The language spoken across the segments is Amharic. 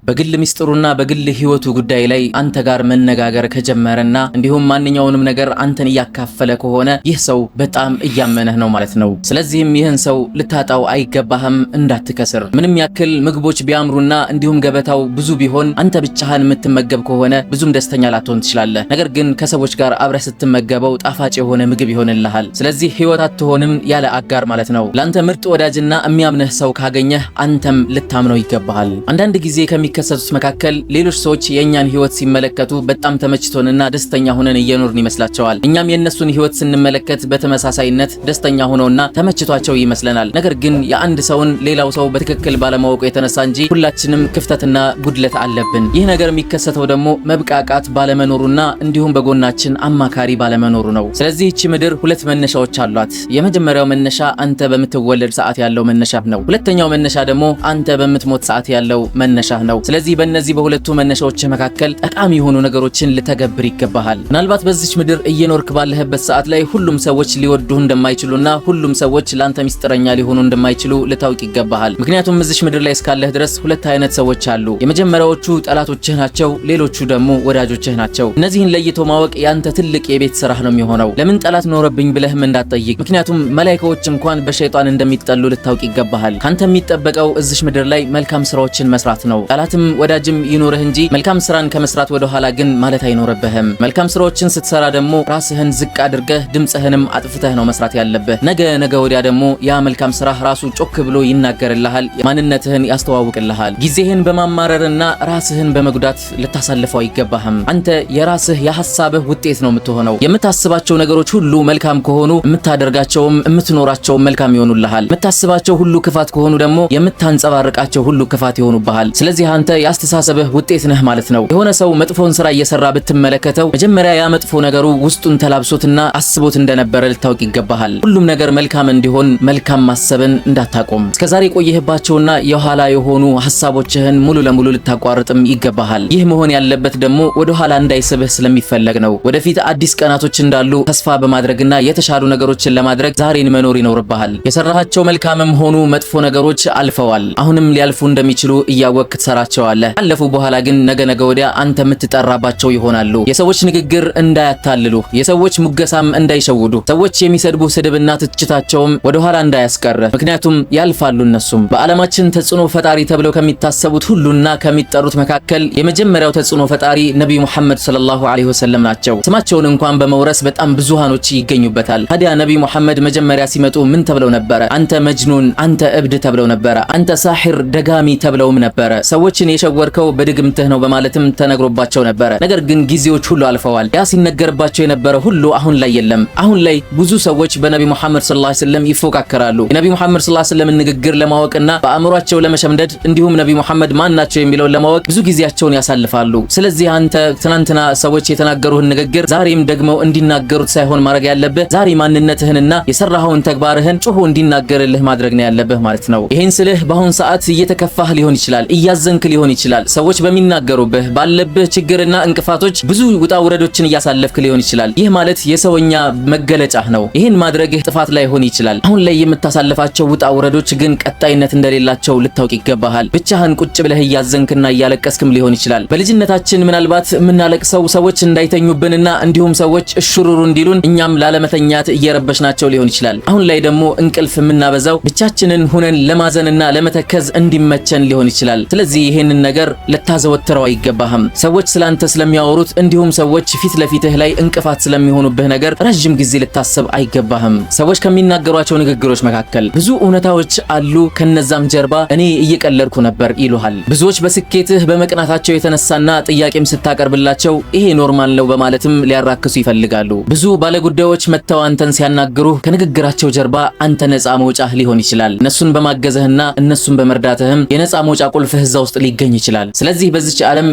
በግል ሚስጥሩና በግል ህይወቱ ጉዳይ ላይ አንተ ጋር መነጋገር ከጀመረና እንዲሁም ማንኛውንም ነገር አንተን ያካፈለ ከሆነ ይህ ሰው በጣም እያመነህ ነው ማለት ነው። ስለዚህም ይህን ሰው ልታጣው አይገባህም፣ እንዳትከስር። ምንም ያክል ምግቦች ቢያምሩና እንዲሁም ገበታው ብዙ ቢሆን አንተ ብቻህን የምትመገብ ከሆነ ብዙም ደስተኛ ላትሆን ትችላለህ። ነገር ግን ከሰዎች ጋር አብረህ ስትመገበው ጣፋጭ የሆነ ምግብ ይሆንልሃል። ስለዚህ ህይወት አትሆንም ያለ አጋር ማለት ነው። ላንተ ምርጥ ወዳጅና የሚያምንህ ሰው ካገኘህ አንተም ልታምነው ይገባሃል። አንዳንድ ጊዜ ከሚከሰቱት መካከል ሌሎች ሰዎች የኛን ህይወት ሲመለከቱ በጣም ተመችቶንና ደስተኛ ሆነን እየኖርን ይመስላቸዋል። እኛም የነሱን ህይወት ስንመለከት በተመሳሳይነት ደስተኛ ሆነውና ተመችቷቸው ይመስለናል። ነገር ግን የአንድ ሰውን ሌላው ሰው በትክክል ባለማወቁ የተነሳ እንጂ ሁላችንም ክፍተትና ጉድለት አለብን። ይህ ነገር የሚከሰተው ደግሞ መብቃቃት ባለመኖሩና እንዲሁም በጎናችን አማካሪ ባለመኖሩ ነው። ስለዚህ እቺ ምድር ሁለት መነሻዎች አሏት። የመጀመሪያው መነሻ አንተ በምትወለድ ሰዓት ያለው መነሻህ ነው። ሁለተኛው መነሻ ደግሞ አንተ በምትሞት ሰዓት ያለው መነሻህ ነው። ስለዚህ በእነዚህ በሁለቱ መነሻዎች መካከል ጠቃሚ የሆኑ ነገሮችን ልተገብር ይገባሃል። ምናልባት በዚች ምድር እየኖርክ ባለህበት ሰዓት ላይ ሁሉም ሰዎች ሊወዱህ እንደማይችሉና ሁሉም ሰዎች ላንተ ሚስጥረኛ ሊሆኑ እንደማይችሉ ልታውቅ ይገባሃል። ምክንያቱም እዚች ምድር ላይ እስካለህ ድረስ ሁለት አይነት ሰዎች አሉ። የመጀመሪያዎቹ ጠላቶችህ ናቸው፣ ሌሎቹ ደግሞ ወዳጆችህ ናቸው። እነዚህን ለይቶ ማወቅ ያንተ ትልቅ የቤት ስራህ ነው የሚሆነው። ለምን ጠላት ኖረብኝ ብለህም እንዳትጠይቅ። ምክንያቱም መላእክቶች እንኳን በሸይጣን እንደሚጠሉ ልታውቅ ይገባሃል። ካንተ የሚጠበቀው እዚች ምድር ላይ መልካም ስራዎችን መስራት ነው። ጠላትም ወዳጅም ይኖርህ እንጂ መልካም ስራን ከመስራት ወደ ኋላ ግን ማለት አይኖርብህም። መልካም ስራዎችን ስትሰራ ደግሞ ራስህን ዝቅ አድርገህ ድምጽህንም አጥፍተህ ነው መስራት ያለብህ። ነገ ወዲያ ደግሞ ያ መልካም ስራህ ራሱ ጮክ ብሎ ይናገርልሃል፣ ማንነትህን ያስተዋውቅልሃል። ጊዜህን በማማረርና ራስህን በመጉዳት ልታሳልፈው አይገባህም። አንተ የራስህ የሐሳብህ ውጤት ነው የምትሆነው። የምታስባቸው ነገሮች ሁሉ መልካም ከሆኑ የምታደርጋቸውም የምትኖራቸውም መልካም ይሆኑልሃል። የምታስባቸው ሁሉ ክፋት ከሆኑ ደግሞ የምታንጸባርቃቸው ሁሉ ክፋት ይሆኑብሃል። ስለዚህ አንተ ያስተሳሰብህ ውጤት ነህ ማለት ነው። የሆነ ሰው መጥፎን ስራ እየሰራ ብትመለከተው መጀመሪያ ያ መጥፎ ነገሩ ውስጡን ተላብሶትና አስቦት እንደነበረ ልታውቅ ይገባሃል። ሁሉም ነገር መልካም እንዲሆን መልካም ማሰብን እንዳታቆም። እስከዛሬ ቆየህባቸውና የኋላ የሆኑ ሐሳቦችህን ሙሉ ለሙሉ ልታቋርጥም ይገባሃል። ይህ መሆን ያለበት ደግሞ ወደ ኋላ እንዳይስብህ ስለሚፈለግ ነው። ወደፊት አዲስ ቀናቶች እንዳሉ ተስፋ በማድረግና የተሻሉ ነገሮችን ለማድረግ ዛሬን መኖር ይኖርብሃል። የሰራሃቸው መልካምም ሆኑ መጥፎ ነገሮች አልፈዋል። አሁንም ሊያልፉ እንደሚችሉ እያወቅክ ትሰራቸዋለህ። አለፉ በኋላ ግን ነገ ወዲያ አንተ የምትጠራባቸው ይሆናሉ። የሰዎች ንግግር እንዳያታልሉ፣ የሰዎች ሙገሳም እንዳይሸውዱ፣ ሰዎች የሚሰድቡ ስድብና ትችታቸውም ወደ ኋላ እንዳያስቀር። ምክንያቱም ያልፋሉ እነሱም። በዓለማችን ተጽዕኖ ፈጣሪ ተብለው ከሚታሰቡት ሁሉና ከሚጠሩት መካከል የመጀመሪያው ተጽዕኖ ፈጣሪ ነብዩ መሐመድ ሰለላሁ ዐለይሂ ወሰለም ናቸው። ስማቸውን እንኳን በመውረስ በጣም ብዙሃኖች ይገኙበታል። ታዲያ ነብዩ መሐመድ መጀመሪያ ሲመጡ ምን ተብለው ነበረ? አንተ መጅኑን፣ አንተ እብድ ተብለው ነበረ። አንተ ሳሒር፣ ደጋሚ ተብለውም ነበረ። ሰዎችን የሸወርከው በድግምትህ ነው በማለትም ተነግሮባቸው ነበረ። ነገር ግን ጊዜዎች ሁሉ አልፈዋል። ያ ሲነገርባቸው የነበረ ሁሉ አሁን ላይ የለም። አሁን ላይ ብዙ ሰዎች በነብዩ መሐመድ ሰለላሁ ዐለይሂ ወሰለም ይፎካከራሉ። የነብዩ መሐመድ ሰለላሁ ዐለይሂ ወሰለም ንግግር ለማወቅና በአእምሯቸው ለመሸምደድ እንዲሁም ነብዩ መሐመድ ማን ናቸው የሚለውን ለማወቅ ብዙ ጊዜያቸውን ያሳልፋሉ። ስለዚህ አንተ ትናንትና ሰዎች የተናገሩህን ንግግር ዛሬም ደግሞ እንዲናገሩት ሳይሆን ማድረግ ያለብህ ዛሬ ማንነትህንና የሰራኸውን ተግባርህን ጮሆ እንዲናገርልህ ማድረግ ነው ያለብህ ማለት ነው። ይሄን ስልህ በአሁን ሰዓት እየተከፋህ ሊሆን ይችላል፣ እያዘንክ ሊሆን ይችላል። ሰዎች በሚናገሩብህ ባለብህ ችግርና እንቅፋቶች ብዙ ውጣ ውረዶችን እያሳለፍክ ሊሆን ይችላል። ይህ ማለት የሰውኛ መገለጫህ ነው። ይህን ማድረግህ ጥፋት ላይ ሆን ይችላል። አሁን ላይ የምታሳልፋቸው ውጣ ውረዶች ግን ቀጣይነት እንደሌላቸው ልታውቅ ይገባሃል። ብቻህን ቁጭ ብለህ እያዘንክና እያለቀስክም ሊሆን ይችላል። በልጅነታችን ምናልባት የምናለቅሰው ሰዎች እንዳይተኙብንና እንዲሁም ሰዎች እሽሩሩ እንዲሉን እኛም ላለመተኛት እየረበሽናቸው ሊሆን ይችላል። አሁን ላይ ደግሞ እንቅልፍ የምናበዛው ብቻችንን ሁነን ለማዘንና ለመተከዝ እንዲመቸን ሊሆን ይችላል። ስለዚህ ይሄንን ነገር ልታዘወትረው አይገባህም። ሰዎች ስላንተ ስለሚያወሩት እንዲሁም ሰዎች ፊት ለፊትህ ላይ እንቅፋት ስለሚሆኑብህ ነገር ረጅም ጊዜ ልታስብ አይገባህም። ሰዎች ከሚናገሯቸው ንግግሮች መካከል ብዙ እውነታዎች አሉ፣ ከነዛም ጀርባ እኔ እየቀለድኩ ነበር ይሉሃል። ብዙዎች በስኬትህ በመቅናታቸው የተነሳና ጥያቄም ስታቀርብላቸው ይሄ ኖርማል ነው በማለትም ሊያራክሱ ይፈልጋሉ። ብዙ ባለጉዳዮች መተው አንተን ሲያናግሩህ ከንግግራቸው ጀርባ አንተ ነፃ መውጫህ ሊሆን ይችላል። እነሱን በማገዝህና እነሱን በመርዳትህም የነፃ መውጫ ቁልፍህ እዛ ውስጥ ሊገኝ ይችላል። ስለዚህ በዚች ዓለም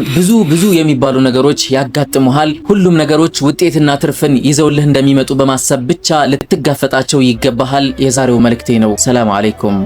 ብዙ የሚባሉ ነገሮች ያጋጥሙሃል። ሁሉም ነገሮች ውጤትና ትርፍን ይዘውልህ እንደሚመጡ በማሰብ ብቻ ልትጋፈጣቸው ይገባሃል። የዛሬው መልእክቴ ነው። ሰላም አለይኩም።